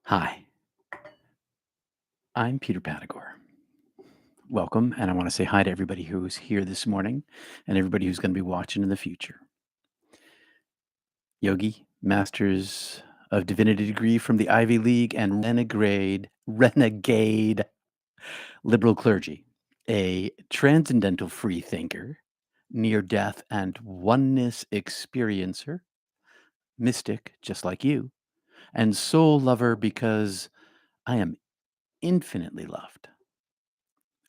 Hi, I'm Peter Panagore. Welcome, and I want to say hi to everybody who's here this morning and everybody who's going to be watching in the future. Yogi, Masters of Divinity degree from the Ivy League, and renegade liberal clergy, a transcendental free thinker, near death and oneness experiencer, mystic just like you, and soul lover because I am infinitely loved.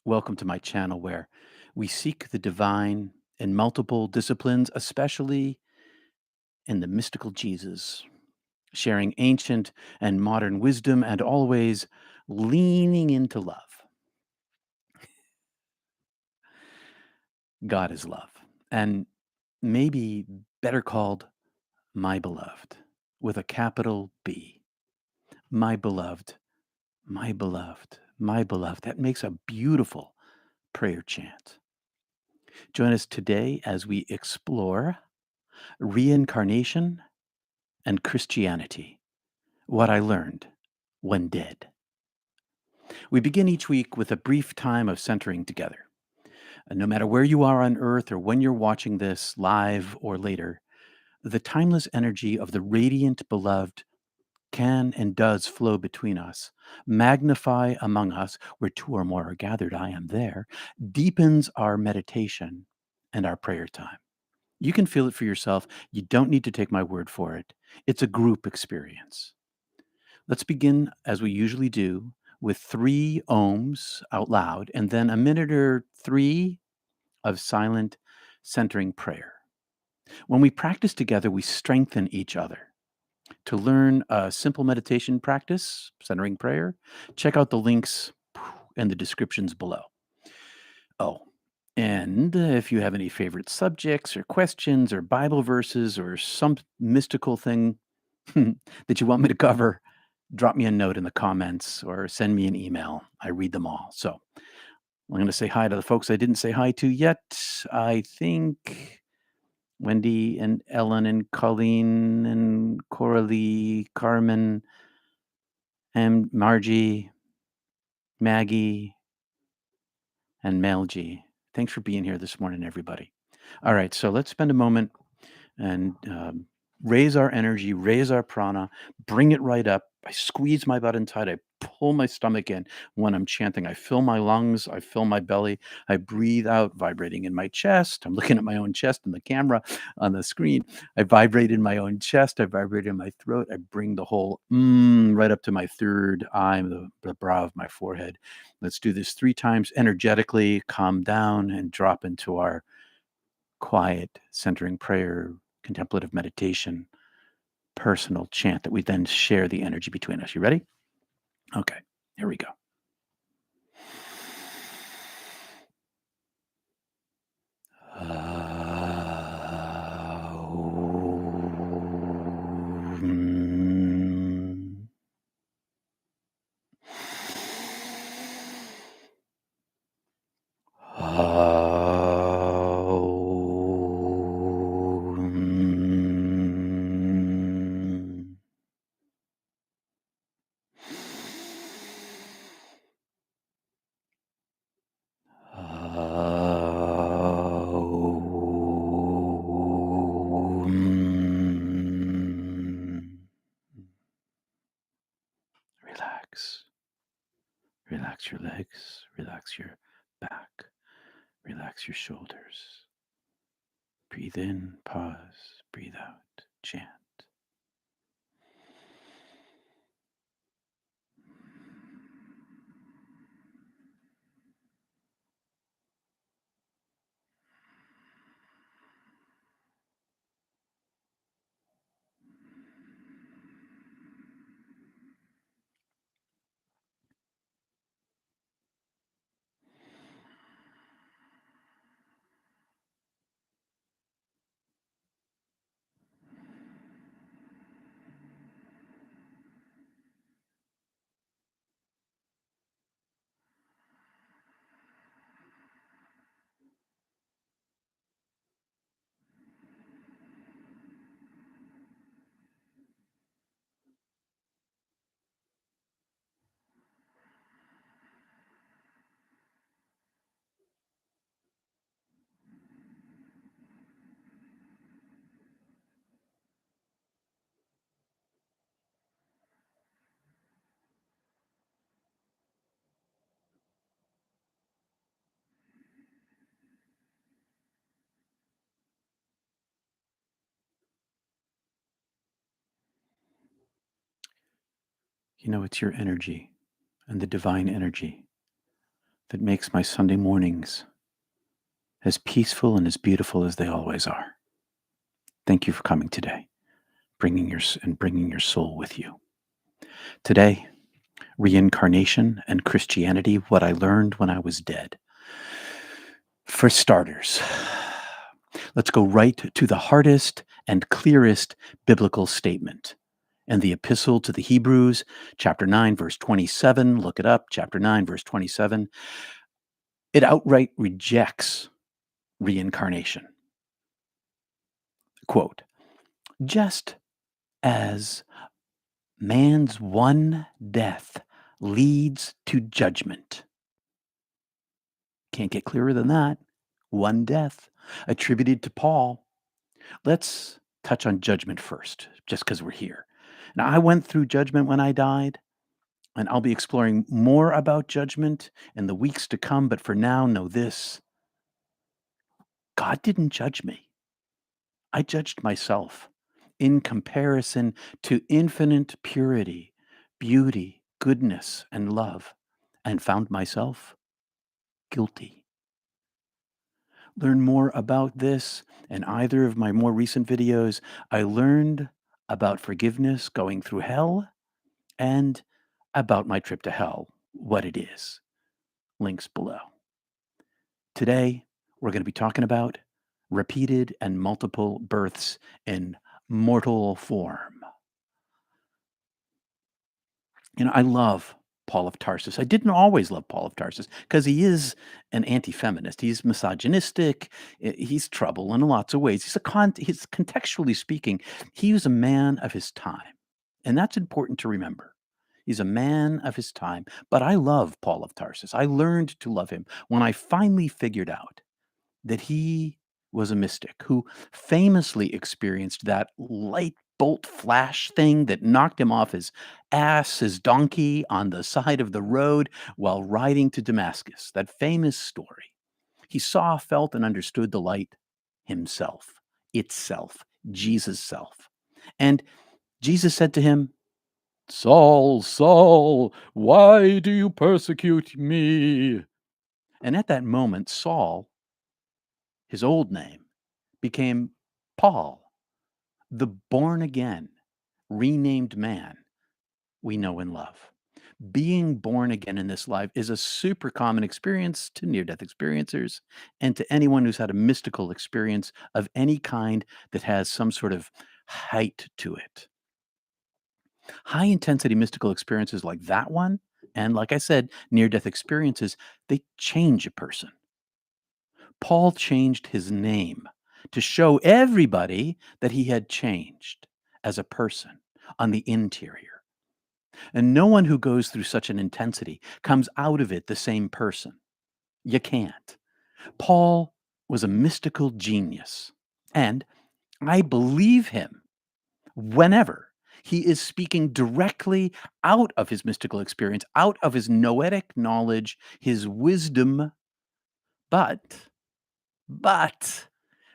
Welcome to my channel where we seek the divine in multiple disciplines, especially in the mystical Jesus, sharing ancient and modern wisdom and always leaning into love. God is love, and maybe better called my beloved with a capital B. My beloved, my beloved, my beloved. That makes a beautiful prayer chant. Join us today as we explore reincarnation and Christianity, what I learned when dead. We begin each week with a brief time of centering together. And no matter where you are on earth or when you're watching this live or later, the timeless energy of the radiant beloved can and does flow between us, magnify among us, where two or more are gathered, I am there, deepens our meditation and our prayer time. You can feel it for yourself. You don't need to take my word for it. It's a group experience. Let's begin, as we usually do, with 3 ohms out loud and then a minute or 3 of silent centering prayer. When we practice together, we strengthen each other. To learn a simple meditation practice, centering prayer, check out the links in the descriptions below. Oh, and if you have any favorite subjects or questions or Bible verses or some mystical thing that you want me to cover, drop me a note in the comments or send me an email. I read them all. So I'm going to say hi to the folks I didn't say hi to yet. I think Wendy and Ellen and Colleen and Coralie, Carmen and Margie, Maggie, and Melgie. Thanks for being here this morning, everybody. All right, so let's spend a moment and raise our energy, raise our prana, bring it right up. I squeeze my butt in tight. I pull my stomach in when I'm chanting. I fill my lungs. I fill my belly. I breathe out, vibrating in my chest. I'm looking at my own chest in the camera on the screen. I vibrate in my own chest. I vibrate in my throat. I bring the whole right up to my third eye, the brow of my forehead. Let's do this 3 times energetically. Calm down and drop into our quiet, centering prayer, contemplative meditation, personal chant that we then share the energy between us. You ready? Okay, here we go. Relax. Relax your legs. Relax your back. Relax your shoulders. Breathe in, pause, breathe out, chant. It's your energy and the divine energy that makes my Sunday mornings as peaceful and as beautiful as they always are. Thank you for coming today, bringing your soul with you. Today, reincarnation and Christianity, what I learned when I was dead. For starters, let's go right to the hardest and clearest biblical statement. And the epistle to the Hebrews, chapter 9, verse 27, look it up, chapter 9, verse 27, it outright rejects reincarnation. Quote, just as man's one death leads to judgment. Can't get clearer than that. One death attributed to Paul. Let's touch on judgment first, just because we're here. Now, I went through judgment when I died, and I'll be exploring more about judgment in the weeks to come. But for now, know this: God didn't judge me. I judged myself in comparison to infinite purity, beauty, goodness, and love, and found myself guilty. Learn more about this in either of my more recent videos. I learned about forgiveness going through hell and about my trip to hell, what it is. Links below. Today, we're going to be talking about repeated and multiple births in mortal form. I love Paul of Tarsus. I didn't always love Paul of Tarsus because he is an anti-feminist. He's misogynistic. He's trouble in lots of ways. He's contextually speaking, he was a man of his time. And that's important to remember. He's a man of his time. But I love Paul of Tarsus. I learned to love him when I finally figured out that he was a mystic who famously experienced that light bolt flash thing that knocked him off his ass, his donkey, on the side of the road while riding to Damascus. That famous story. He saw, felt, and understood the light himself, itself, Jesus' self. And Jesus said to him, "Saul, Saul, why do you persecute me?" And at that moment, Saul, his old name, became Paul, the born again, renamed man we know and love. Being born again in this life is a super common experience to near death experiencers and to anyone who's had a mystical experience of any kind that has some sort of height to it. High intensity mystical experiences like that one, and like I said, near death experiences, they change a person. Paul changed his name to show everybody that he had changed as a person on the interior. And no one who goes through such an intensity comes out of it the same person. You can't. Paul was a mystical genius. And I believe him whenever he is speaking directly out of his mystical experience, out of his noetic knowledge, his wisdom. But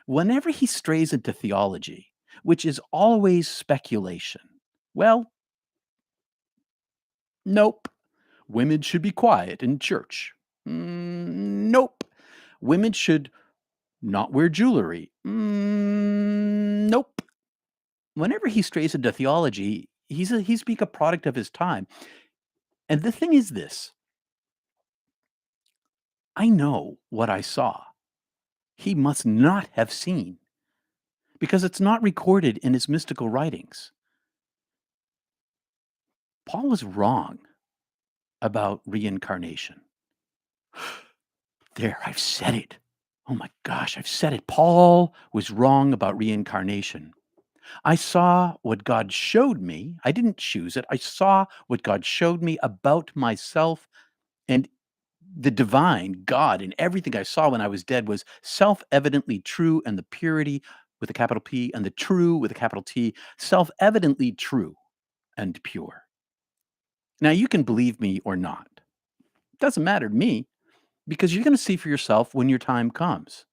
whenever he strays into theology, which is always speculation, well, nope. Women should be quiet in church. Nope. Women should not wear jewelry. Nope. Whenever he strays into theology, he's being a product of his time. And the thing is this: I know what I saw. He must not have seen because it's not recorded in his mystical writings. Paul was wrong about reincarnation. There, I've said it. Oh my gosh, I've said it. Paul was wrong about reincarnation. I saw what God showed me. I didn't choose it. I saw what God showed me about myself, and the divine God and everything I saw when I was dead was self-evidently true, and the purity with a capital P and the true with a capital T, self-evidently true and pure. Now, you can believe me or not. It doesn't matter to me because you're going to see for yourself when your time comes.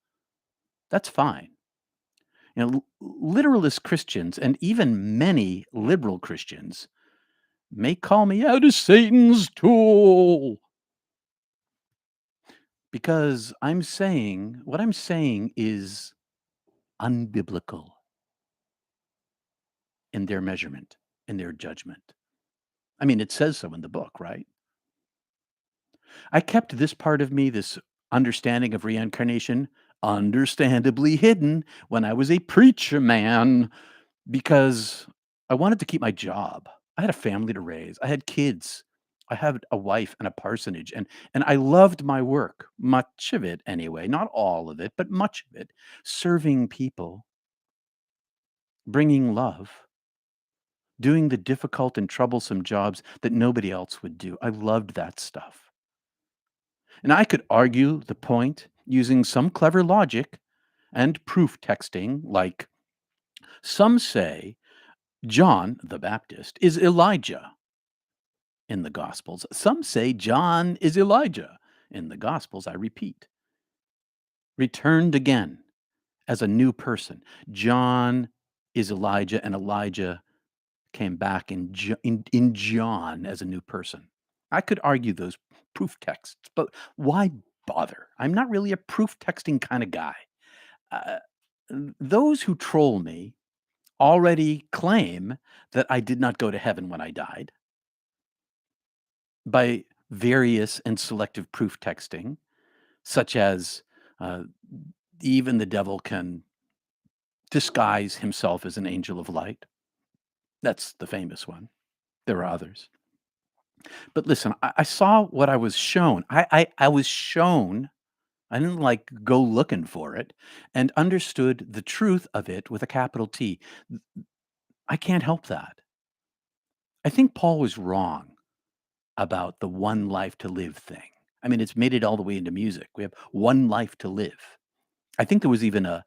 That's fine. Literalist Christians and even many liberal Christians, may call me out as Satan's tool because what I'm saying is unbiblical in their measurement, in their judgment. I mean, it says so in the book, right? I kept this part of me, this understanding of reincarnation, understandably hidden when I was a preacher man because I wanted to keep my job. I had a family to raise. I had kids. I had a wife and a parsonage, and I loved my work, much of it anyway, not all of it, but much of it, serving people, bringing love, doing the difficult and troublesome jobs that nobody else would do. I loved that stuff. And I could argue the point using some clever logic and proof texting, like some say John the Baptist is Elijah in the Gospels. Some say John is Elijah in the Gospels. I repeat, returned again as a new person. John is Elijah, and Elijah came back in John as a new person. I could argue those proof texts, but why bother? I'm not really a proof texting kind of guy. Uh, those who troll me already claim that I did not go to heaven when I died by various and selective proof texting, such as uh, even the devil can disguise himself as an angel of light. That's the famous one. There are others. But listen, I saw what I was shown. I was shown, I didn't like go looking for it, and understood the truth of it with a capital T. I can't help that. I think Paul was wrong about the one life to live thing. I mean, it's made it all the way into music. We have one life to live. I think there was even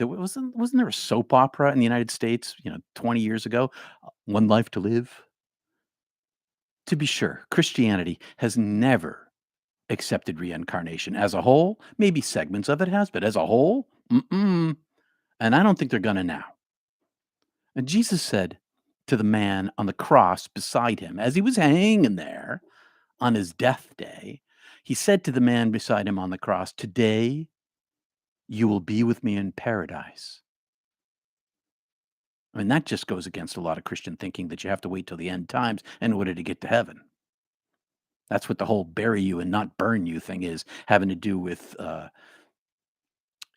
wasn't there a soap opera in the United States, 20 years ago, One Life to Live? To be sure, Christianity has never accepted reincarnation as a whole. Maybe segments of it has, but as a whole, mm-mm. And I don't think they're gonna now. And Jesus said to the man on the cross beside him, as he was hanging there on his death day, he said to the man beside him on the cross, "Today you will be with me in paradise." I mean, that just goes against a lot of Christian thinking that you have to wait till the end times in order to get to heaven. That's what the whole bury you and not burn you thing is, having to do with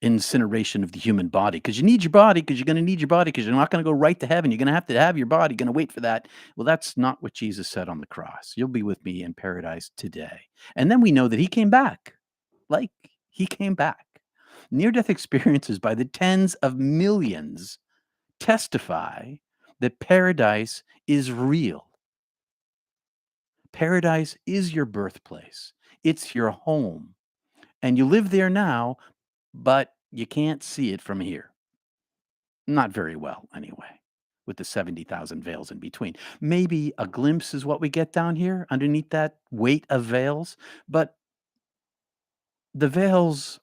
incineration of the human body. Because you need your body, because you're going to need your body, because you're not going to go right to heaven. You're going to have your body. You're going to wait for that. Well, that's not what Jesus said on the cross. You'll be with me in paradise today. And then we know that he came back. Like, he came back. Near death experiences by the tens of millions testify that paradise is real. Paradise is your birthplace. It's your home. And you live there now, but you can't see it from here. Not very well, anyway, with the 70,000 veils in between. Maybe a glimpse is what we get down here underneath that weight of veils, but the veils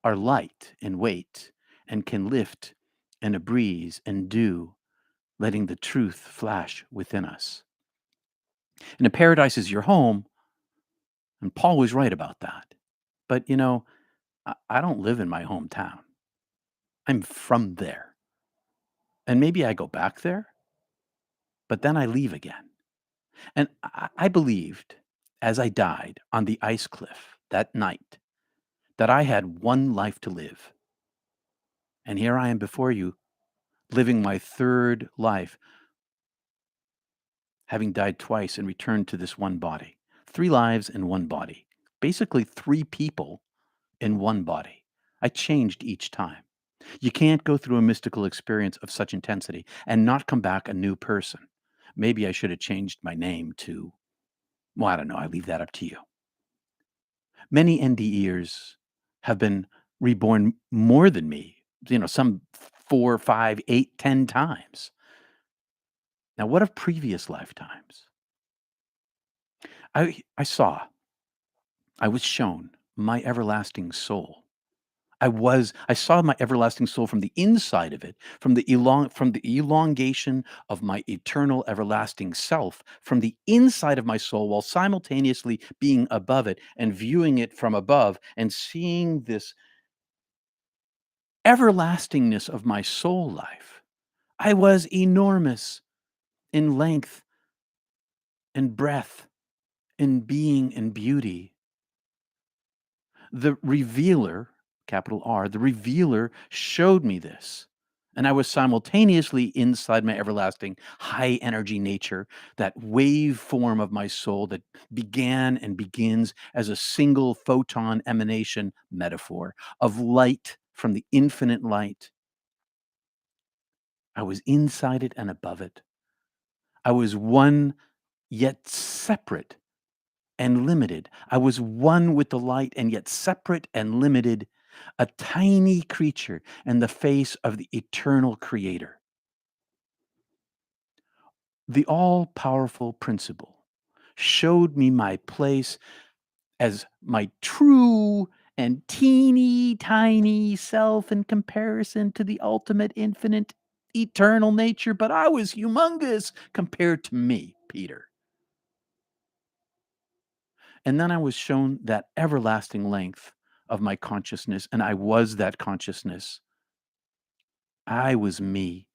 are light in weight and can lift in a breeze and dew, letting the truth flash within us. And if paradise is your home, and Paul was right about that. But, I don't live in my hometown. I'm from there. And maybe I go back there, but then I leave again. And I believed as I died on the ice cliff that night that I had one life to live. And here I am before you, living my third life, having died twice and returned to this one body. 3 lives in one body. Basically, 3 people in one body. I changed each time. You can't go through a mystical experience of such intensity and not come back a new person. Maybe I should have changed my name to, well, I don't know. I leave that up to you. Many NDEers have been reborn more than me, some 4, 5, 8, 10 times. Now, what of previous lifetimes? I was shown my everlasting soul. I saw my everlasting soul from the inside of it, from the elongation of my eternal everlasting self, from the inside of my soul, while simultaneously being above it and viewing it from above and seeing this everlastingness of my soul life. I was enormous in length and breadth, in being and beauty. The revealer, capital R, the revealer showed me this. And I was simultaneously inside my everlasting high energy nature, that wave form of my soul that began and begins as a single photon emanation metaphor of light from the infinite light. I was inside it and above it. I was one yet separate and limited. I was one with the light and yet separate and limited, a tiny creature in the face of the eternal creator. The all powerful principle showed me my place as my true and teeny tiny self in comparison to the ultimate infinite eternal nature, but I was humongous compared to me, Peter. And then I was shown that everlasting length of my consciousness, and I was that consciousness. I was me.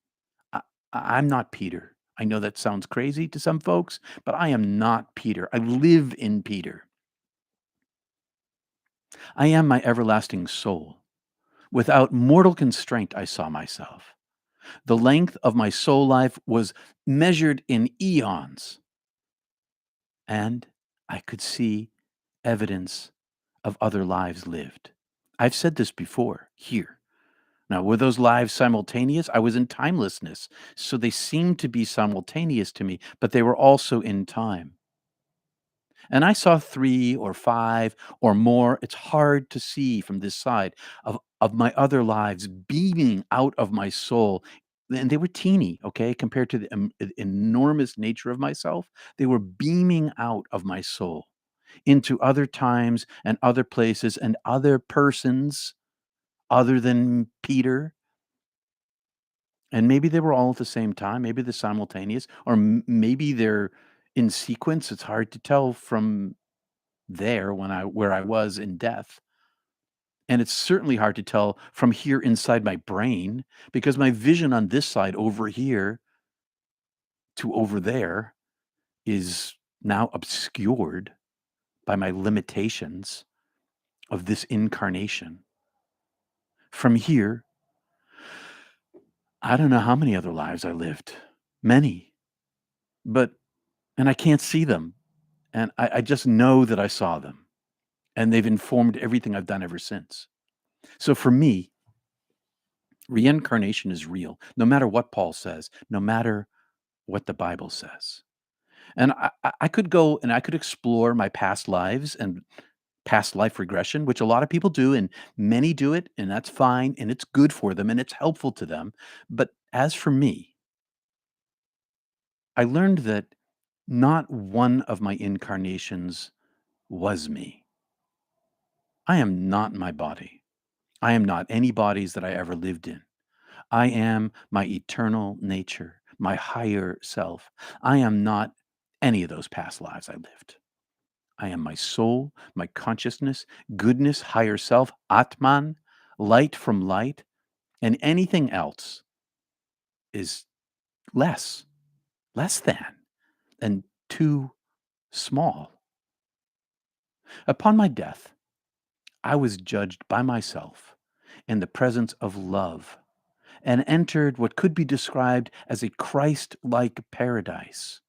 I, I'm not Peter. I know that sounds crazy to some folks, but I am not Peter. I live in Peter. I am my everlasting soul. Without mortal constraint, I saw myself. The length of my soul life was measured in eons, and I could see evidence of other lives lived. I've said this before here. Now, were those lives simultaneous? I was in timelessness, so they seemed to be simultaneous to me, but they were also in time. And I saw 3 or 5 or more, it's hard to see from this side, of my other lives beaming out of my soul, and they were teeny, okay, compared to the enormous nature of myself. They were beaming out of my soul into other times and other places and other persons other than Peter. And maybe they were all at the same time, maybe they're simultaneous, or maybe they're in sequence. It's hard to tell from there where I was in death. And it's certainly hard to tell from here inside my brain, because my vision on this side over here to over there is now obscured by my limitations of this incarnation. From here, I don't know how many other lives I lived. Many. But and I can't see them. And I just know that I saw them. And they've informed everything I've done ever since. So for me, reincarnation is real, no matter what Paul says, no matter what the Bible says. And I could go and I could explore my past lives and past life regression, which a lot of people do, and many do it, and that's fine, and it's good for them, and it's helpful to them. But as for me, I learned that not one of my incarnations was me. I am not my body. I am not any bodies that I ever lived in. I am my eternal nature, my higher self. I am not any of those past lives I lived. I am my soul, my consciousness, goodness, higher self, Atman, light from light, and anything else is less, less than, and too small. Upon my death, I was judged by myself in the presence of love and entered what could be described as a Christ like paradise,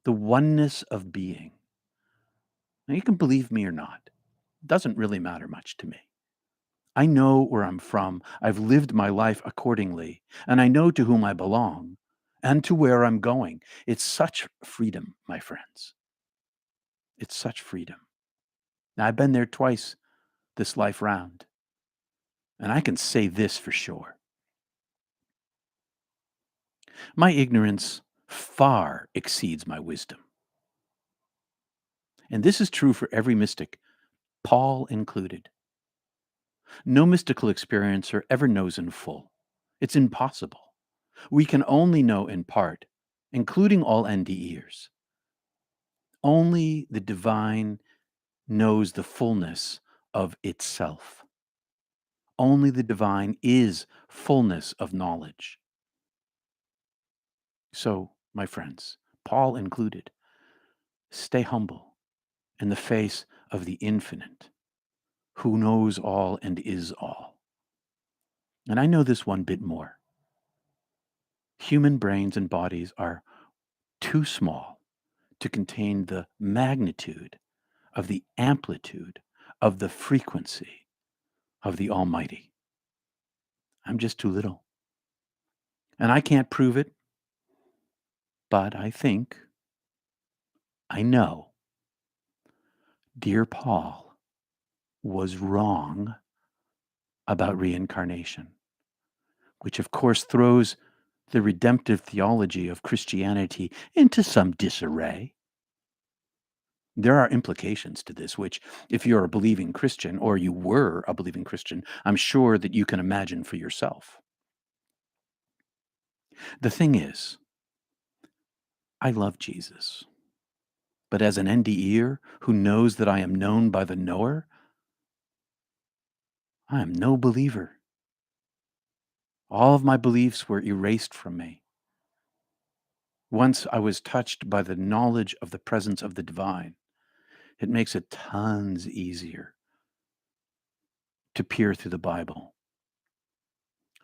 the oneness of being. Now, you can believe me or not, it doesn't really matter much to me. I know where I'm from, I've lived my life accordingly, and I know to whom I belong and to where I'm going. It's such freedom, my friends. It's such freedom. Now, I've been there twice this life round, and I can say this for sure. My ignorance far exceeds my wisdom. And this is true for every mystic, Paul included. No mystical experiencer ever knows in full. It's impossible. We can only know in part, including all NDEers. Only the divine knows the fullness of itself. Only the divine is fullness of knowledge. So, my friends, Paul included, stay humble in the face of the infinite, who knows all and is all. And I know this one bit more. Human brains and bodies are too small to contain the magnitude of the amplitude of the frequency of the Almighty. I'm just too little. And I can't prove it, but I think, I know, dear Paul was wrong about reincarnation, which of course throws the redemptive theology of Christianity into some disarray. There are implications to this, which, if you're a believing Christian, or you were a believing Christian, I'm sure that you can imagine for yourself. The thing is, I love Jesus. But as an NDEer who knows that I am known by the knower, I am no believer. All of my beliefs were erased from me. Once I was touched by the knowledge of the presence of the divine, it makes it tons easier to peer through the Bible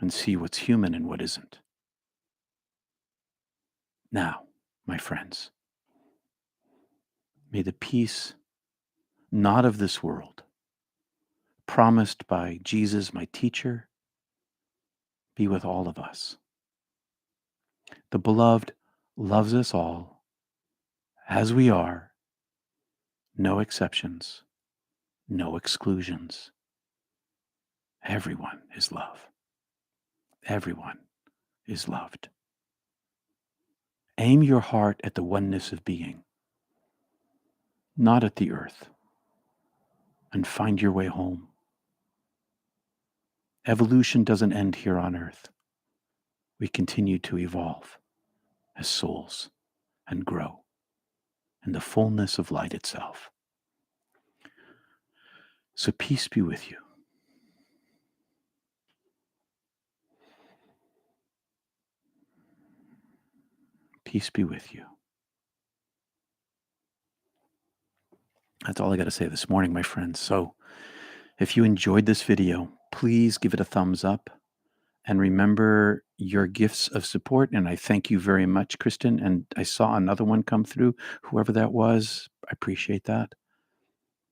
and see what's human and what isn't. Now, my friends, may the peace not of this world, promised by Jesus, my teacher, be with all of us. The beloved loves us all as we are, no exceptions, no exclusions. Everyone is love. Everyone is loved. Aim your heart at the oneness of being, not at the earth, and find your way home. Evolution doesn't end here on earth. We continue to evolve as souls and grow in the fullness of light itself. So peace be with you. Peace be with you. That's all I got to say this morning, my friends. So if you enjoyed this video, please give it a thumbs up and remember your gifts of support. And I thank you very much, Kristen. And I saw another one come through, whoever that was. I appreciate that.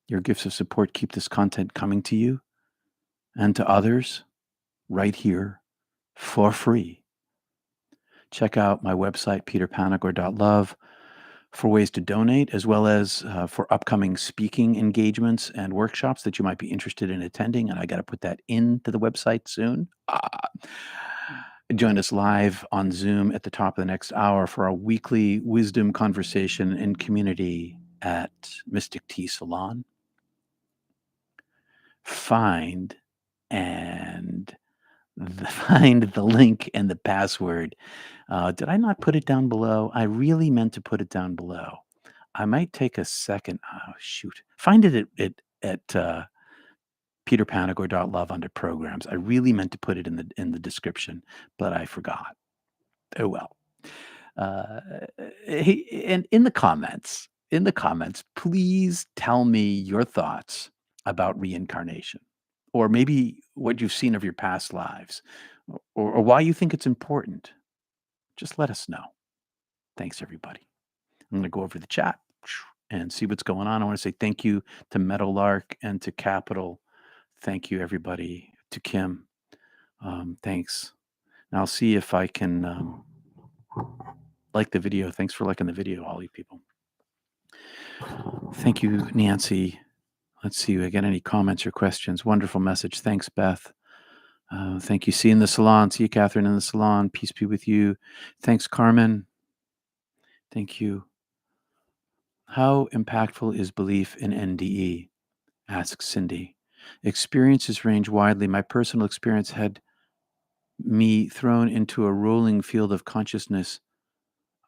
Your gifts of support keep this content coming to you and to others right here for free. Check out my website, peterpanagore.love, for ways to donate, as well as for upcoming speaking engagements and workshops that you might be interested in attending. And I got to put that into the website soon. Join us live on Zoom at the top of the next hour for our weekly wisdom conversation and community at Mystic Tea Salon. Find the link and the password. Did I not put it down below? I really meant to put it down below. I might take a second. Oh, shoot. Find it at peterpanagore.love under programs. I really meant to put it in the description, but I forgot. Oh well. And in the comments, please tell me your thoughts about reincarnation, or maybe what you've seen of your past lives, or why you think it's important. Just let us know. Thanks, everybody. I'm going to go over the chat and see what's going on. I want to say thank you to Meadowlark and to Capital. Thank you, everybody. To Kim. Thanks. And I'll see if I can like the video. Thanks for liking the video, all you people. Thank you, Nancy. Let's see if I get any comments or questions. Wonderful message. Thanks, Beth. Thank you. See you in the salon. See you, Catherine, in the salon. Peace be with you. Thanks, Carmen. Thank you. How impactful is belief in NDE? Asks Cindy. Experiences range widely. My personal experience had me thrown into a rolling field of consciousness.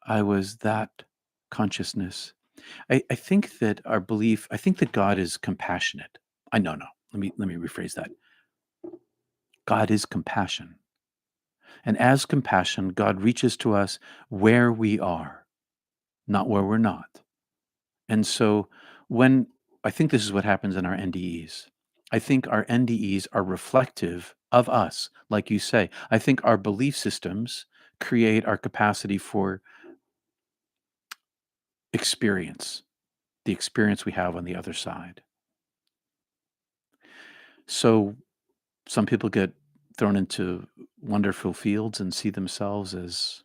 I was that consciousness. I think that our belief, I think that God is compassionate. I no, no. Let me rephrase that. God is compassion. And as compassion, God reaches to us where we are, not where we're not. And so when I think this is what happens in our NDEs. I think our NDEs are reflective of us, like you say. I think our belief systems create our capacity for experience, the experience we have on the other side. So some people get thrown into wonderful fields and see themselves as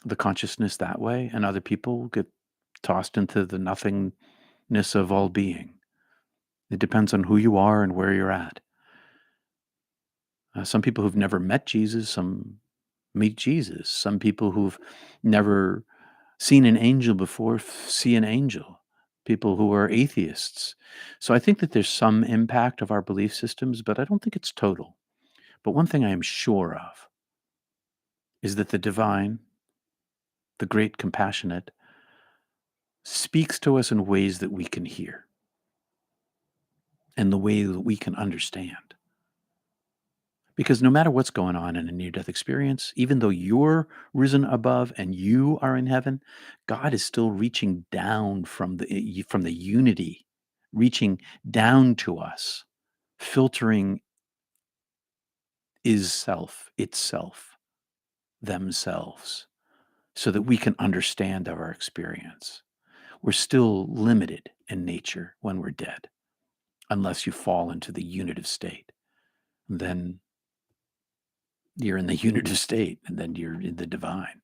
the consciousness that way, and other people get tossed into the nothingness of all being. It depends on who you are and where you're at. Some people who've never met Jesus, some meet Jesus. Some people who've never seen an angel before see an angel. People who are atheists. So I think that there's some impact of our belief systems, but I don't think it's total. But one thing I am sure of is that the divine, the great compassionate, speaks to us in ways that we can hear and the way that we can understand. Because no matter what's going on in a near death experience, even though you're risen above and you are in heaven, God is still reaching down from the unity, reaching down to us, filtering is self, itself, themselves, so that we can understand our experience. We're still limited in nature when we're dead, unless you fall into the unitive state. Then you're in the unitive state, and then you're in the divine.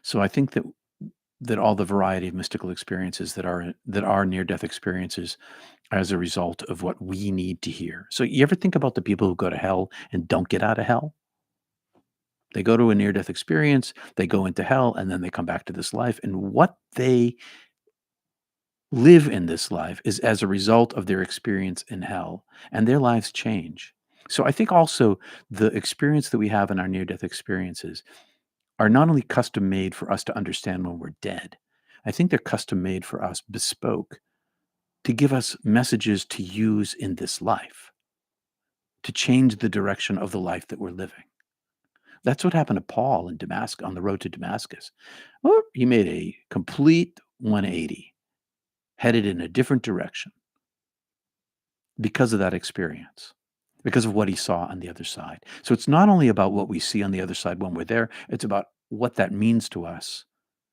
So I think that all the variety of mystical experiences that are near death experiences are as a result of what we need to hear. So you ever think about the people who go to hell and don't get out of hell? They go to a near death experience, they go into hell, and then they come back to this life. And what they live in this life is as a result of their experience in hell, and their lives change. So I think also the experience that we have in our near death experiences are not only custom made for us to understand when we're dead, I think they're custom made for us, bespoke, to give us messages to use in this life, to change the direction of the life that we're living. That's what happened to Paul in Damascus, on the road to Damascus. Well, he made a complete 180, headed in a different direction because of that experience, because of what he saw on the other side. So it's not only about what we see on the other side when we're there, it's about what that means to us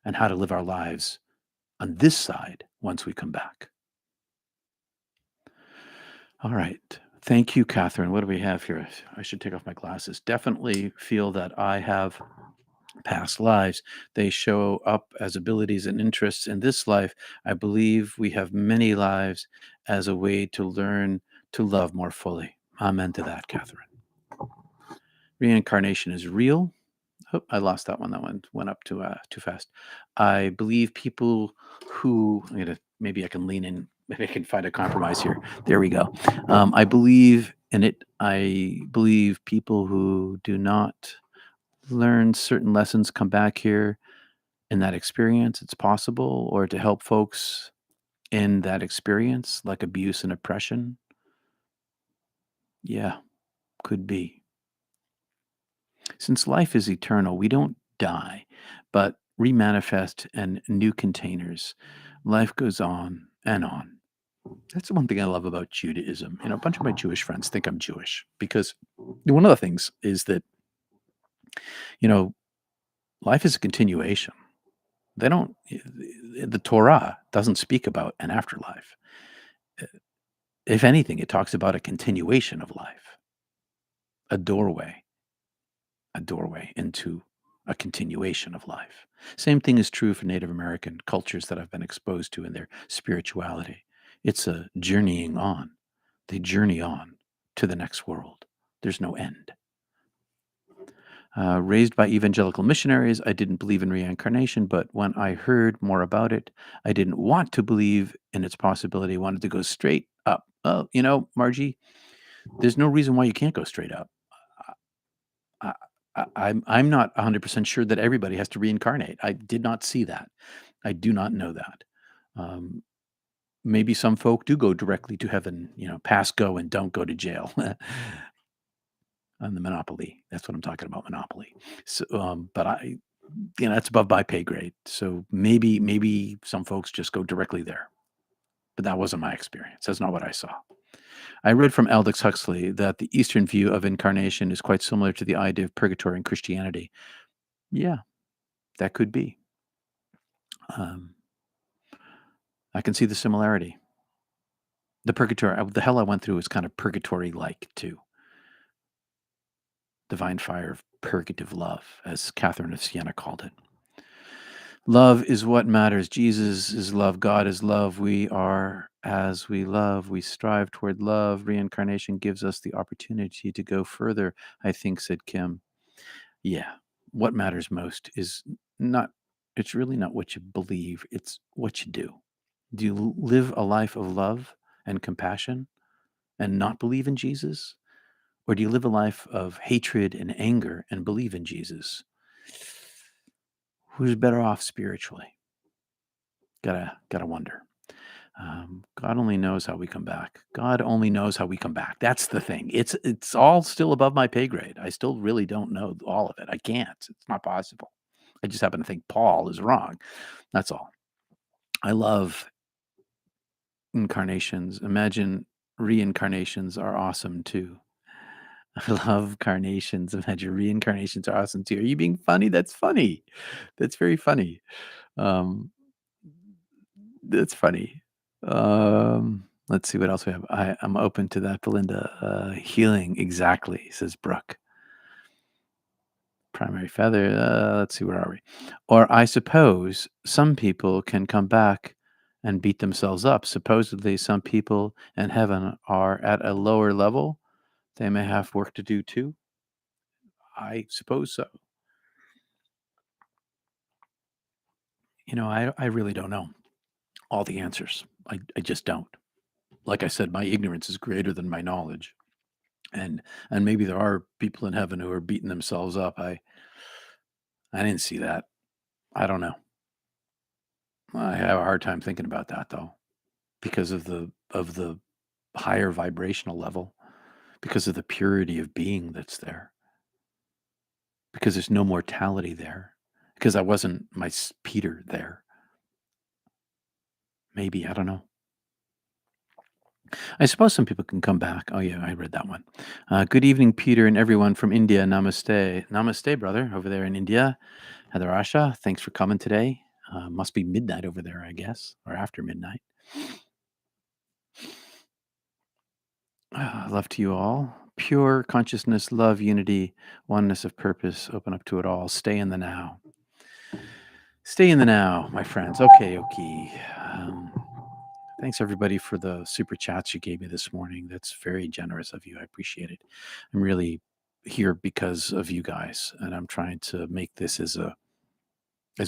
and how to live our lives on this side once we come back. All right. Thank you, Catherine. What do we have here? I should take off my glasses. Definitely feel that I have past lives. They show up as abilities and interests in this life. I believe we have many lives as a way to learn to love more fully. Amen to that, Catherine. Reincarnation is real. Oh, I lost that one. That one went up too fast. I believe people who maybe I can lean in. Maybe I can find a compromise here. There we go. I believe in it. I believe people who do not learn certain lessons come back here in that experience. It's possible, or to help folks in that experience, like abuse and oppression. Yeah, could be. Since life is eternal, we don't die, but remanifest in new containers. Life goes on and on. That's the one thing I love about Judaism. A bunch of my Jewish friends think I'm Jewish because one of the things is that, you know, life is a continuation. They don't, the Torah doesn't speak about an afterlife. If anything, it talks about a continuation of life, a doorway into a continuation of life. Same thing is true for Native American cultures that I've been exposed to in their spirituality. It's a journeying on. They journey on to the next world. There's no end. Raised by evangelical missionaries, I didn't believe in reincarnation, but when I heard more about it, I didn't want to believe in its possibility. I wanted to go straight up Oh, Margie, there's no reason why you can't go straight up. I, I'm not 100% sure that everybody has to reincarnate. I did not see that. I do not know that. Um, Maybe some folk do go directly to heaven, pass go and don't go to jail on the Monopoly. That's what I'm talking about, Monopoly. So, but that's above my pay grade. So maybe some folks just go directly there. But that wasn't my experience. That's not what I saw. I read from Aldous Huxley that the Eastern view of incarnation is quite similar to the idea of purgatory in Christianity. Yeah, that could be. Um, I can see the similarity. The purgatory, the hell I went through was kind of purgatory-like too. Divine fire of purgative love, as Catherine of Siena called it. Love is what matters. Jesus is love. God is love. We are as we love. We strive toward love. Reincarnation gives us the opportunity to go further, I think, said Kim. Yeah. What matters most is not, it's really not what you believe, it's what you do. Do you live a life of love and compassion and not believe in Jesus? Or do you live a life of hatred and anger and believe in Jesus? Who's better off spiritually? Gotta wonder. God only knows how we come back. God only knows how we come back. That's the thing. It's all still above my pay grade. I still really don't know all of it. I can't. It's not possible. I just happen to think Paul is wrong. That's all. I love incarnations. Imagine reincarnations are awesome too. I love carnations. Imagine reincarnations are awesome too. Are you being funny? That's funny. That's very funny. Um, that's funny. Let's see what else we have. I'm open to that, Belinda. Healing, exactly, says Brooke. Primary feather. Let's see, where are we? Or I suppose some people can come back and beat themselves up. Supposedly, some people in heaven are at a lower level. They may have work to do too. I suppose so. I really don't know all the answers. I just don't. Like I said, my ignorance is greater than my knowledge. And maybe there are people in heaven who are beating themselves up. I didn't see that. I don't know. I have a hard time thinking about that though, because of the higher vibrational level, because of the purity of being that's there, because there's no mortality there, because I wasn't Peter there. Maybe, I don't know. I suppose some people can come back. Oh yeah, I read that one. Good evening, Peter, and everyone from India. Namaste, namaste, brother, over there in India. Hadarasha, thanks for coming today. Must be midnight over there, I guess, or after midnight. Love to you all. Pure consciousness, love, unity, oneness of purpose. Open up to it all. Stay in the now. Stay in the now, my friends. Okay. Thanks everybody for the super chats you gave me this morning. That's very generous of you. I appreciate it. I'm really here because of you guys, and I'm trying to make this as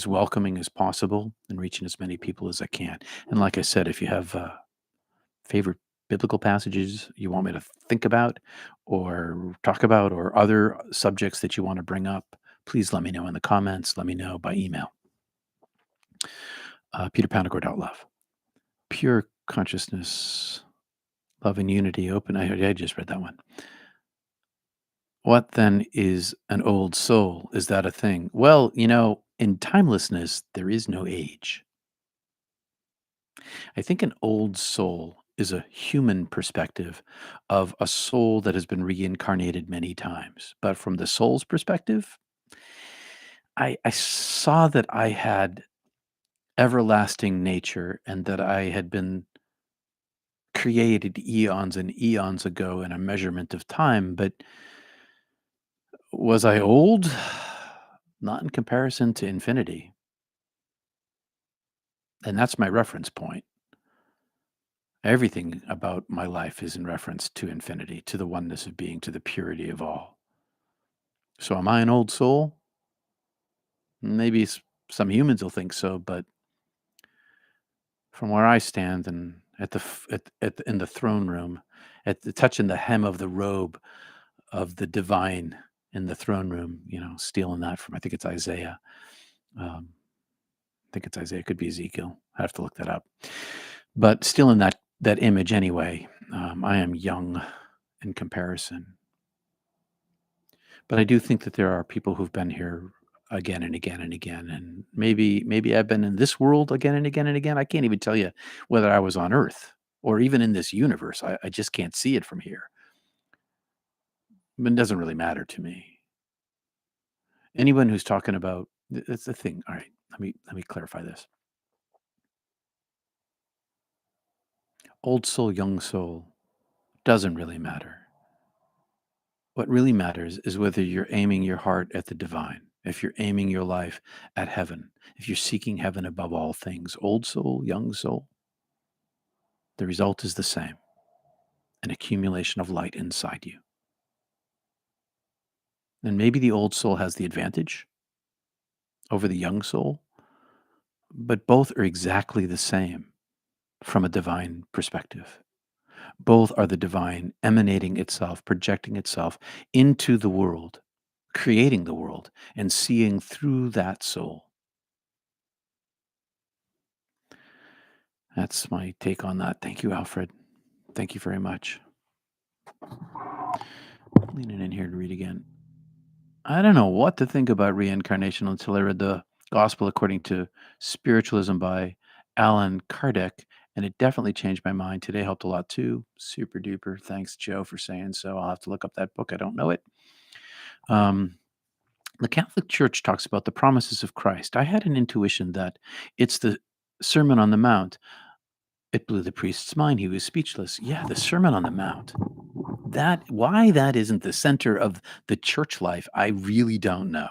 welcoming as possible and reaching as many people as I can. And like I said, if you have favorite biblical passages you want me to think about or talk about, or other subjects that you want to bring up, please let me know in the comments. Let me know by email. Peterpanagore.love. Pure consciousness, love and unity, open. I just read that one. What then is an old soul? Is that a thing? Well, in timelessness, there is no age. I think an old soul is a human perspective of a soul that has been reincarnated many times. But from the soul's perspective, I saw that I had everlasting nature and that I had been created eons and eons ago in a measurement of time. But was I old? Not in comparison to infinity. And that's my reference point. Everything about my life is in reference to infinity, to the oneness of being, to the purity of all. So am I an old soul? Maybe some humans will think so, but from where I stand and at the in the throne room, at the touching the hem of the robe of the divine in the throne room. Stealing that from, I think it's Isaiah. Um, I think it's Isaiah. It could be Ezekiel. I have to look that up. But still in that image anyway. I am young in comparison. But I do think that there are people who've been here again and again and again, and maybe I've been in this world again and again and again. I can't even tell you whether I was on Earth or even in this universe. I just can't see it from here. But it doesn't really matter to me. Anyone who's talking about that's the thing. All right, let me clarify this. Old soul, young soul doesn't really matter. What really matters is whether you're aiming your heart at the divine, if you're aiming your life at heaven, if you're seeking heaven above all things, old soul, young soul, the result is the same, an accumulation of light inside you. And maybe the old soul has the advantage over the young soul, but both are exactly the same from a divine perspective. Both are the divine emanating itself, projecting itself into the world, creating the world, and seeing through that soul. That's my take on that. Thank you, Alfred. Thank you very much. Leaning in here to read again. I don't know what to think about reincarnation until I read the Gospel According to Spiritualism by Alan Kardec, and it definitely changed my mind. Today helped a lot too. Super duper. Thanks, Joe, for saying so. I'll have to look up that book. I don't know it. Um, the Catholic Church talks about the promises of Christ. I had an intuition that it's the Sermon on the Mount. It blew the priest's mind. He was speechless. Yeah, the Sermon on the Mount. Why that isn't the center of the church life, I really don't know.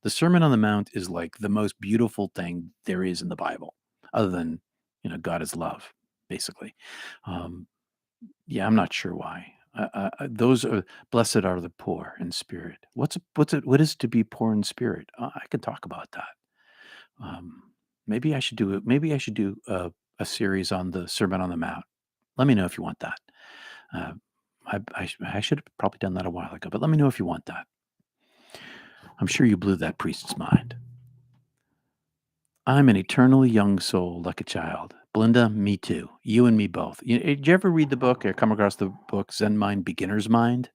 The Sermon on the Mount is like the most beautiful thing there is in the Bible, other than, God is love, basically. Um, yeah, I'm not sure why. Those are blessed are the poor in spirit. What is to be poor in spirit? I can talk about that. Um, maybe I should do it. Maybe I should do a series on the Sermon on the Mount. Let me know if you want that. Uh, I should have probably done that a while ago, but let me know if you want that. I'm sure you blew that priest's mind. I'm an eternally young soul, like a child. Belinda, me too. You and me both. Did you ever read the book or come across the book Zen Mind, Beginner's Mind?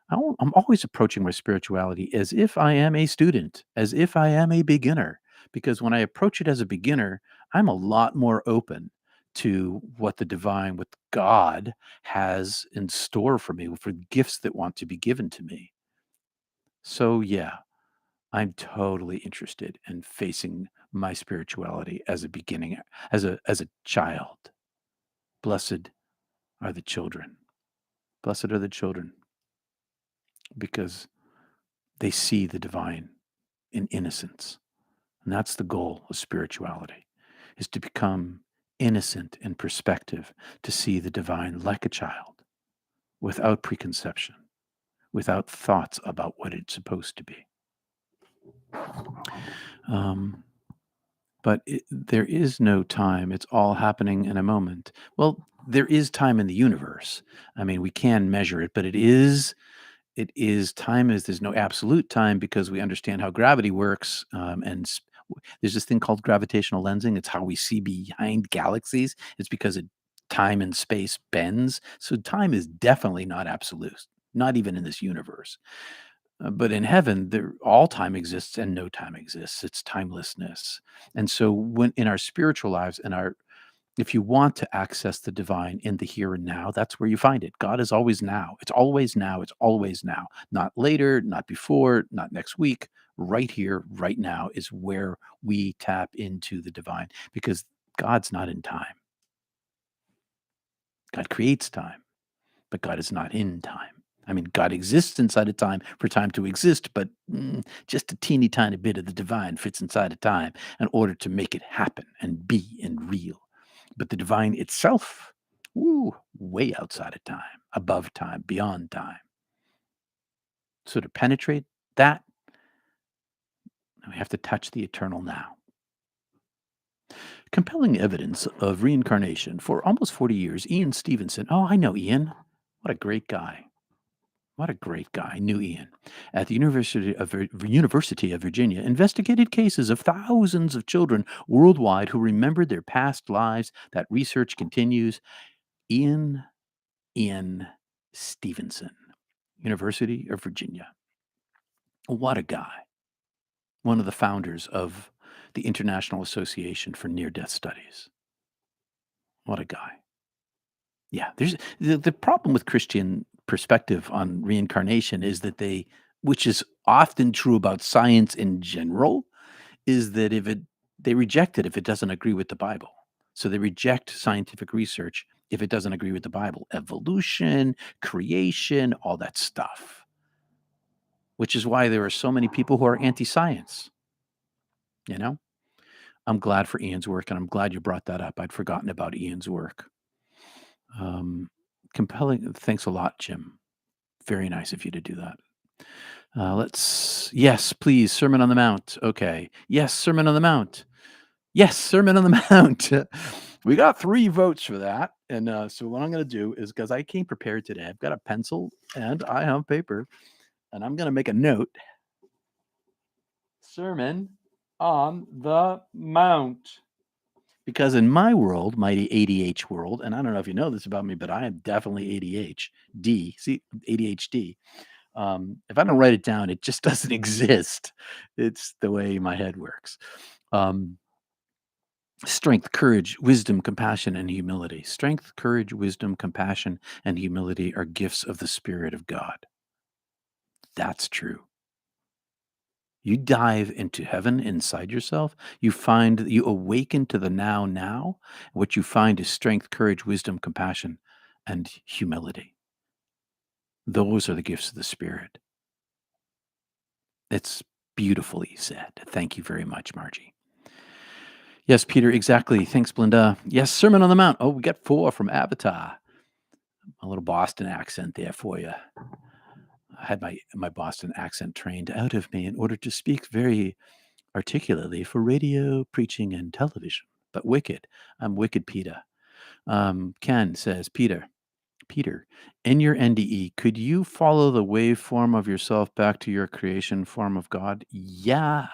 I'm always approaching my spirituality as if I am a student, as if I am a beginner. Because when I approach it as a beginner, I'm a lot more open to what the divine, what God has in store for me, for gifts that want to be given to me. So, yeah, I'm totally interested in facing my spirituality as a beginning, as a child. Blessed are the children. Blessed are the children because they see the divine in innocence. And that's the goal of spirituality, is to become innocent in perspective, to see the divine like a child, without preconception, without thoughts about what it's supposed to be. Um, but there is no time. It's all happening in a moment. Well, there is time in the universe. I mean, we can measure it, but time is there's no absolute time because we understand how gravity works. There's this thing called gravitational lensing. It's how we see behind galaxies. It's because time and space bends. So time is definitely not absolute, not even in this universe. But in heaven, all time exists and no time exists. It's timelessness. And so, when in our spiritual lives, if you want to access the divine in the here and now, that's where you find it. God is always now. It's always now. It's always now. Not later, not before, not next week. Right here, right now is where we tap into the divine because God's not in time. God creates time, but God is not in time. I mean, God exists inside of time for time to exist, but just a teeny tiny bit of the divine fits inside of time in order to make it happen and be and real. But the divine itself, way outside of time, above time, beyond time. So to penetrate that, we have to touch the eternal now. compelling evidence of reincarnation for almost 40 years. Ian Stevenson. Oh, I know Ian. What a great guy. What a great guy. I knew Ian. At the University of Virginia, investigated cases of thousands of children worldwide who remembered their past lives. That research continues. Ian Stevenson, University of Virginia. What a guy. One of the founders of the International Association for Near-Death Studies. What a guy. Yeah, there's the problem with Christian perspective on reincarnation is that which is often true about science in general, is that they reject it if it doesn't agree with the Bible. So they reject scientific research if it doesn't agree with the Bible. Evolution, creation, all that stuff. Which is why there are so many people who are anti-science. You know? I'm glad for Ian's work, and I'm glad you brought that up. I'd forgotten about Ian's work. Compelling. Thanks a lot, Jim. Very nice of you to do that. Yes, please, Sermon on the Mount. Okay. Yes, Sermon on the Mount. Yes, Sermon on the Mount. We got 3 votes for that. And so what I'm going to do is, because I came prepared today, I've got a pencil and I have paper, and I'm going to make a note. Sermon on the Mount. Because in my world, my ADH world, and I don't know if you know this about me, but I am definitely ADHD. See, ADHD. If I don't write it down, it just doesn't exist. It's the way my head works. Strength, courage, wisdom, compassion, and humility. Strength, courage, wisdom, compassion, and humility are gifts of the Spirit of God. That's true. You dive into heaven inside yourself, you awaken to the now. What you find is strength, courage, wisdom, compassion, and humility. Those are the gifts of the Spirit. It's beautifully said. Thank you very much, Margie. Yes, Peter, exactly. Thanks, Belinda. Yes, Sermon on the Mount. Oh, we got 4 from Avatar. A little Boston accent there for you. I had my Boston accent trained out of me in order to speak very articulately for radio, preaching, and television. But wicked. I'm wicked Peter. Ken says, Peter, in your NDE, could you follow the waveform of yourself back to your creation form of God? Yeah.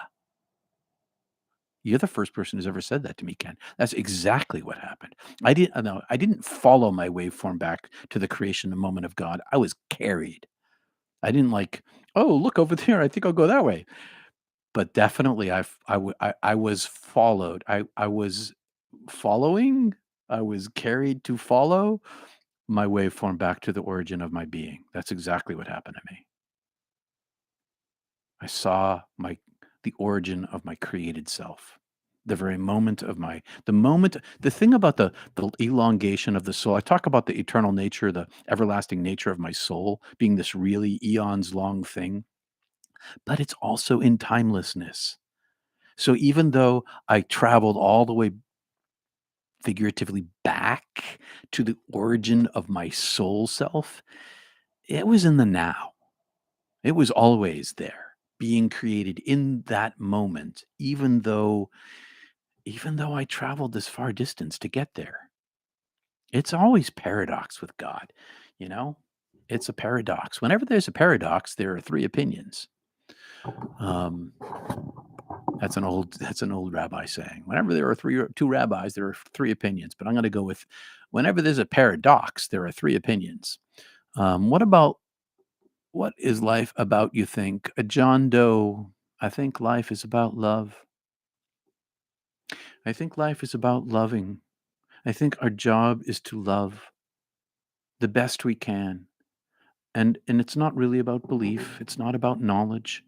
You're the first person who's ever said that to me, Ken. That's exactly what happened. I didn't follow my waveform back to the creation, the moment of God. I was carried. I didn't oh, look over there. I think I'll go that way. But definitely I was followed. I was following. I was carried to follow my waveform back to the origin of my being. That's exactly what happened to me. I saw the origin of my created self. The very moment of the thing about the elongation of the soul. I talk about the eternal nature, the everlasting nature of my soul being this really eons long thing, but it's also in timelessness. So even though I traveled all the way figuratively back to the origin of my soul self, it was in the now. It was always there, being created in that moment, even though I traveled this far distance to get there. It's always paradox with God, you know? It's a paradox. Whenever there's a paradox, there are 3 opinions. That's an old rabbi saying. Whenever there are 2 rabbis, there are 3 opinions. But I'm going to go with whenever there's a paradox, there are 3 opinions. What is life about, you think? John Doe, I think life is about love. I think life is about loving. I think our job is to love the best we can. And it's not really about belief. It's not about knowledge.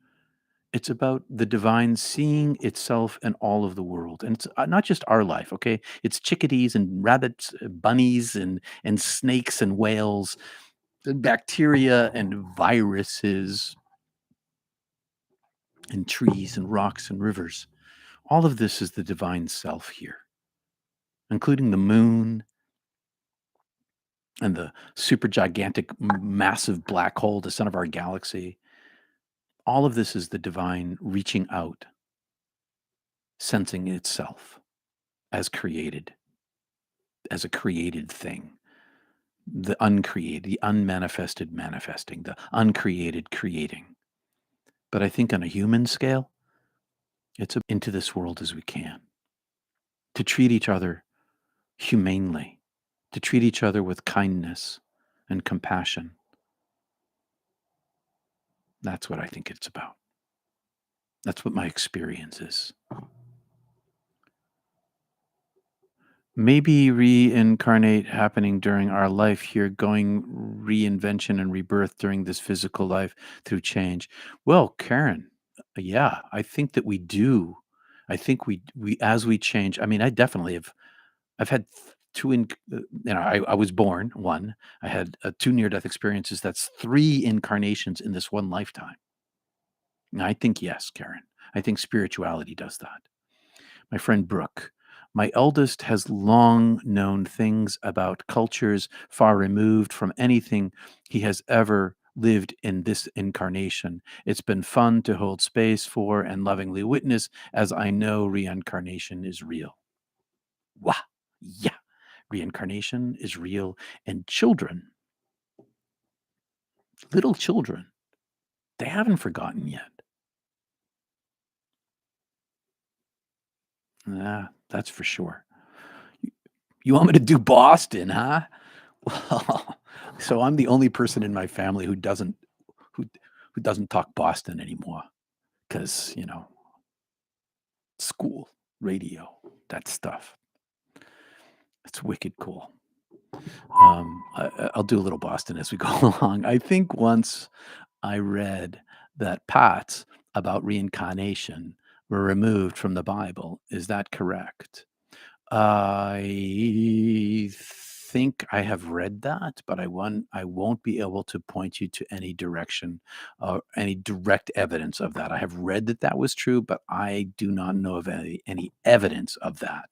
It's about the divine seeing itself in all of the world. And it's not just our life, okay? It's chickadees and rabbits, bunnies and snakes and whales, and bacteria and viruses and trees and rocks and rivers. All of this is the divine self here, including the moon and the super gigantic, massive black hole, the center of our galaxy. All of this is the divine reaching out, sensing itself. as created, as a created thing, the uncreated, the unmanifested manifesting, the uncreated creating. But I think on a human scale, it's into this world as we can, to treat each other humanely, to treat each other with kindness and compassion. That's what I think it's about. That's what my experience is. Maybe reincarnate happening during our life here, going reinvention and rebirth during this physical life through change. Well, Karen, yeah, I think that we do. I think we as we change. I mean, I definitely have. I've had two I was born one. I had two near death experiences. That's three incarnations in this one lifetime. And I think yes, Karen. I think spirituality does that. My friend Brooke, my eldest has long known things about cultures far removed from anything he has ever lived in this incarnation. It's been fun to hold space for and lovingly witness as I know reincarnation is real. Wow. Yeah. Reincarnation is real. And children, little children, they haven't forgotten yet. Yeah, that's for sure. You want me to do Boston, huh? Well, so I'm the only person in my family who who doesn't talk Boston anymore because school, radio, that stuff. It's wicked cool. I'll do a little Boston as we go along. I think once I read that parts about reincarnation were removed from the Bible. Is that correct? I think I have read that, but I won't be able to point you to any direction or any direct evidence of that. I have read that that was true, but I do not know of any evidence of that.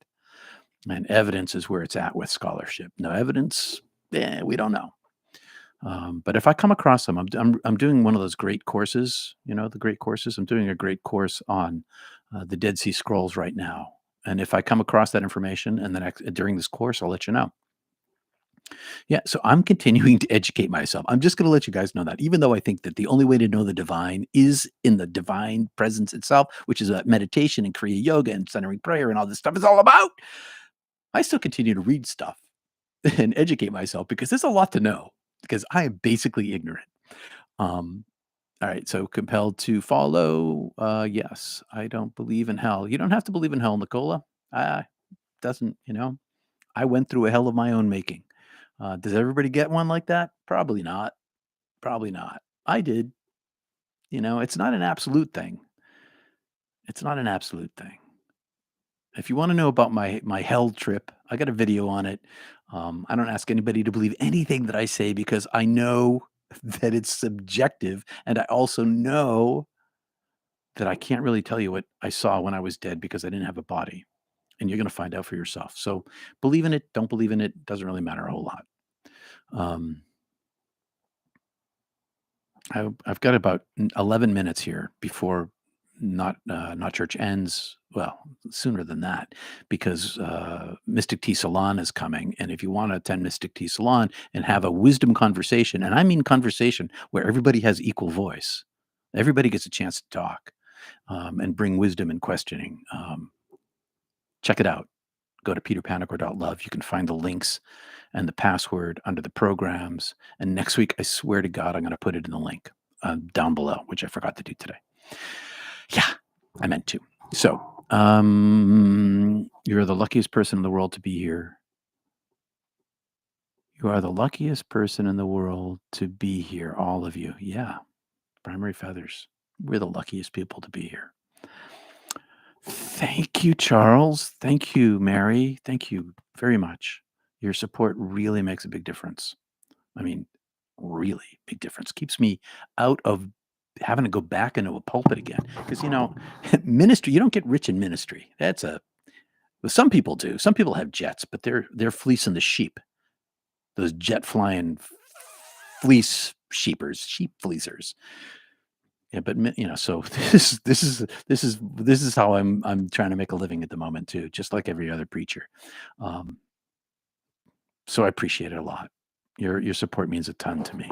And evidence is where it's at with scholarship. No evidence, we don't know. But if I come across them, I'm doing one of those great courses. You know, the great courses. I'm doing a great course on the Dead Sea Scrolls right now. And if I come across that information and during this course, I'll let you know. Yeah, so I'm continuing to educate myself. I'm just going to let you guys know that, even though I think that the only way to know the divine is in the divine presence itself, which is what meditation and Kriya yoga and centering prayer and all this stuff is all about. I still continue to read stuff and educate myself because there's a lot to know because I am basically ignorant. Um, all right, so compelled to follow. Yes, I don't believe in hell. You don't have to believe in hell, Nicola. Doesn't, I went through a hell of my own making. Does everybody get one like that? Probably not. Probably not. I did. It's not an absolute thing. It's not an absolute thing. If you want to know about my hell trip, I got a video on it. I don't ask anybody to believe anything that I say because I know that it's subjective, and I also know that I can't really tell you what I saw when I was dead because I didn't have a body, and you're going to find out for yourself. So believe in it, don't believe in it, doesn't really matter a whole lot. Um, I've got about 11 minutes here before not church ends. Well, sooner than that, because Mystic Tea Salon is coming, and if you want to attend Mystic Tea Salon and have a wisdom conversation, and I mean conversation where everybody has equal voice, everybody gets a chance to talk and bring wisdom and questioning. Check it out. Go to peterpanagore.love. You can find the links and the password under the programs. And next week, I swear to God, I'm going to put it in the link down below, which I forgot to do today. Yeah, I meant to. So, you're the luckiest person in the world to be here. You are the luckiest person in the world to be here, all of you. Yeah, primary feathers. We're the luckiest people to be here. Thank you, Charles. Thank you, Mary. Thank you very much. Your support really makes a big difference. I mean, really big difference. Keeps me out of having to go back into a pulpit again. Because, ministry, you don't get rich in ministry. Well, some people do. Some people have jets, but they're fleecing the sheep. Those jet flying fleece sheepers, sheep fleecers. Yeah, but so this is how I'm trying to make a living at the moment too, just like every other preacher. Um, so I appreciate it a lot. Your support means a ton to me.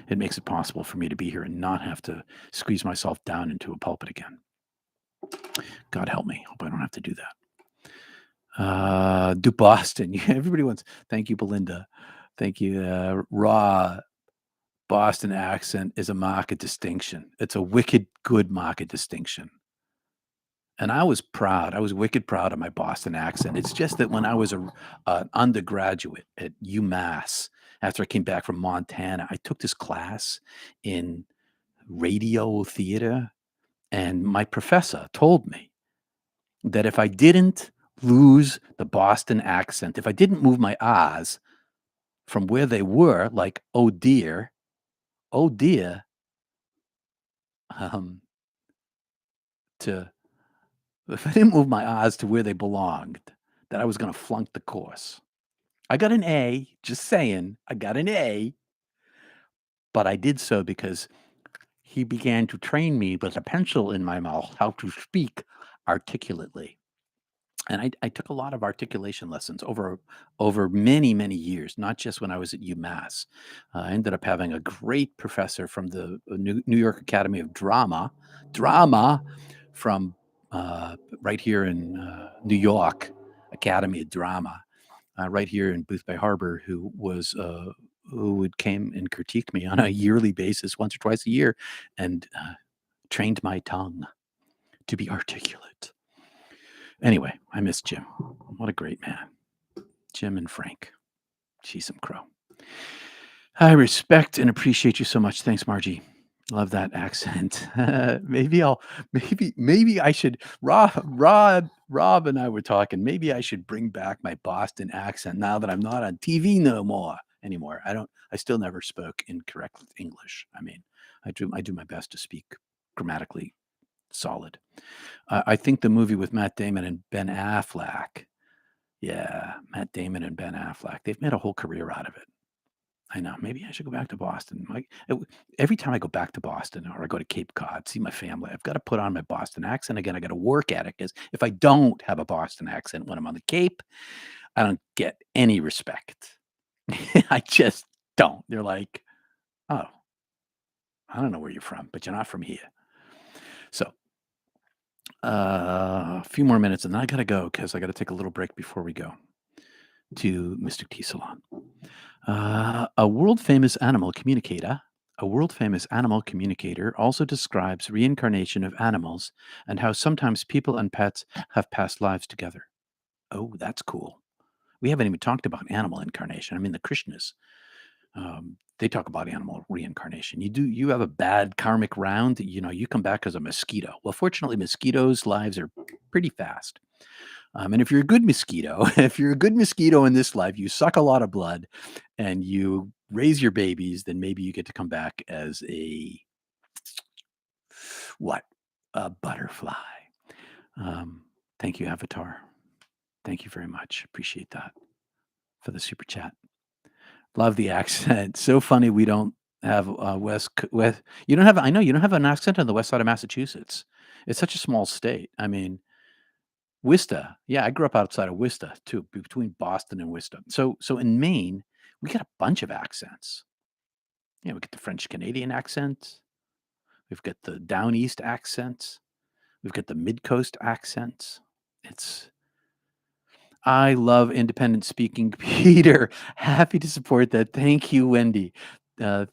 It makes it possible for me to be here and not have to squeeze myself down into a pulpit again. God help me. Hope I don't have to do that. Do Boston. Everybody wants. Thank you, Belinda. Thank you. Raw Boston accent is a market distinction. It's a wicked good market distinction. And I was proud. I was wicked proud of my Boston accent. It's just that when I was an undergraduate at UMass, after I came back from Montana, I took this class in radio theater, and my professor told me that if I didn't lose the Boston accent, if I didn't move my R's from where they were, like oh dear, um, to if I didn't move my R's to where they belonged, that I was going to flunk the course. I got an A, just saying, I got an A, but I did so because he began to train me with a pencil in my mouth how to speak articulately. And I took a lot of articulation lessons over many, many years, not just when I was at UMass. I ended up having a great professor from the New York Academy of Drama from right here in New York Academy of Drama, right here in Booth Bay Harbor, who would came and critique me on a yearly basis, once or twice a year, and trained my tongue to be articulate. Anyway, I miss Jim. What a great man. Jim and Frank. She's some crow. I respect and appreciate you so much. Thanks, Margie. Love that accent. Maybe I should. Rob and I were talking. Maybe I should bring back my Boston accent now that I'm not on TV no more anymore. I still never spoke incorrect English. I mean, I do my best to speak grammatically solid. I think the movie with Matt Damon and Ben Affleck. Yeah, Matt Damon and Ben Affleck. They've made a whole career out of it. I know. Maybe I should go back to Boston. Every time I go back to Boston or I go to Cape Cod, see my family, I've got to put on my Boston accent again. I got to work at it because if I don't have a Boston accent when I'm on the Cape, I don't get any respect. I just don't. They're like, oh, I don't know where you're from, but you're not from here. So a few more minutes and then I got to go because I got to take a little break before we go to Mystic Tea Salon. A world famous animal communicator also describes reincarnation of animals and how sometimes people and pets have past lives together. Oh, that's cool. We haven't even talked about animal incarnation. I mean, the Krishnas, they talk about animal reincarnation. You have a bad karmic round, you come back as a mosquito. Well, fortunately, mosquitoes' lives are pretty fast. And if you're a good mosquito, in this life, you suck a lot of blood and you raise your babies, then maybe you get to come back as a butterfly. Thank you, Avatar. Thank you very much. Appreciate that for the super chat. Love the accent. So funny we don't have West. You don't have. I know you don't have an accent on the west side of Massachusetts. It's such a small state. I mean, Worcester. Yeah, I grew up outside of Worcester too, between Boston and Worcester. So in Maine, we got a bunch of accents. Yeah, we get the French Canadian accent. We've got the down east accents. We've got the mid coast accents. I love independent speaking, Peter. Happy to support that. Thank you, Wendy. Uh,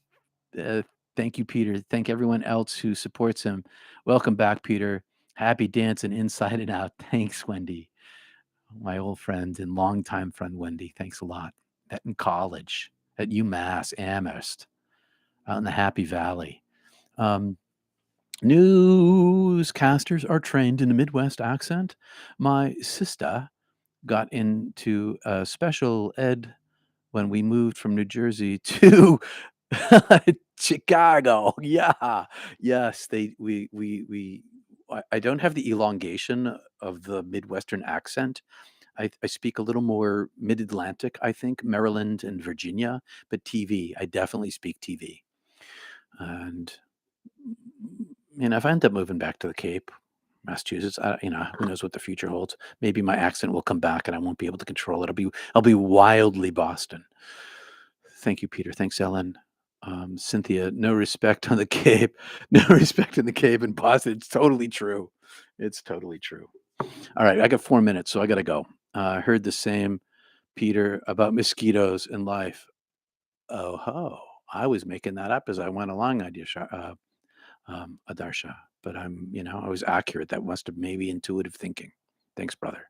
thank you, Peter. Thank everyone else who supports him. Welcome back, Peter. Happy dancing inside and out. Thanks, Wendy. My old friend and longtime friend, Wendy. Thanks a lot. Met in college at UMass Amherst, out in the Happy Valley. Newscasters are trained in a Midwest accent. My sister got into special ed when we moved from New Jersey to Chicago. Yeah. Yes, I don't have the elongation of the Midwestern accent. I speak a little more mid-Atlantic, I think, Maryland and Virginia, but TV, I definitely speak TV. And if I end up moving back to the Cape, Massachusetts, who knows what the future holds? Maybe my accent will come back and I won't be able to control it. I'll be wildly Boston. Thank you, Peter. Thanks, Ellen. Cynthia, no respect on the Cape. No respect in the Cape in Boston. It's totally true. It's totally true. All right, I got 4 minutes, so I got to go. I heard the same, Peter, about mosquitoes in life. Oh ho! I was making that up as I went along, Adarsha. But I was accurate. That must have maybe intuitive thinking. Thanks, brother.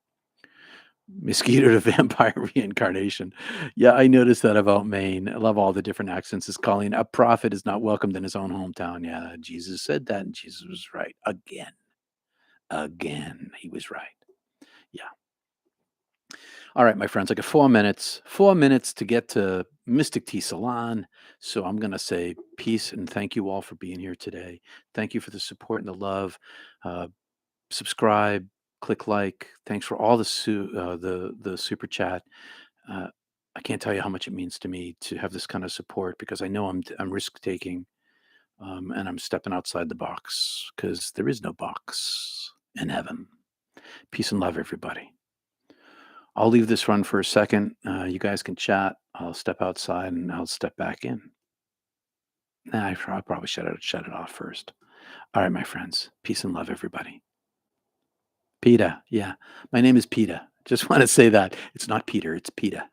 Mosquito to vampire reincarnation. Yeah, I noticed that about Maine. I love all the different accents. It's calling a prophet is not welcomed in his own hometown. Yeah, Jesus said that, and Jesus was right again. Again, he was right. Yeah. All right, my friends, I got 4 minutes. 4 minutes to get to Mystic Tea Salon. So I'm going to say peace and thank you all for being here today. Thank you for the support and the love. Uh, Subscribe, click like. Thanks for all the super chat. Uh, I can't tell you how much it means to me to have this kind of support because I know I'm risk taking, and I'm stepping outside the box because there is no box in heaven. Peace and love, everybody. I'll leave this run for a second. You guys can chat. I'll step outside and I'll step back in. I'll probably shut it off first. All right, my friends. Peace and love, everybody. PETA. Yeah. My name is PETA. Just want to say that. It's not Peter, it's PETA.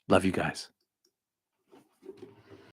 Love you guys.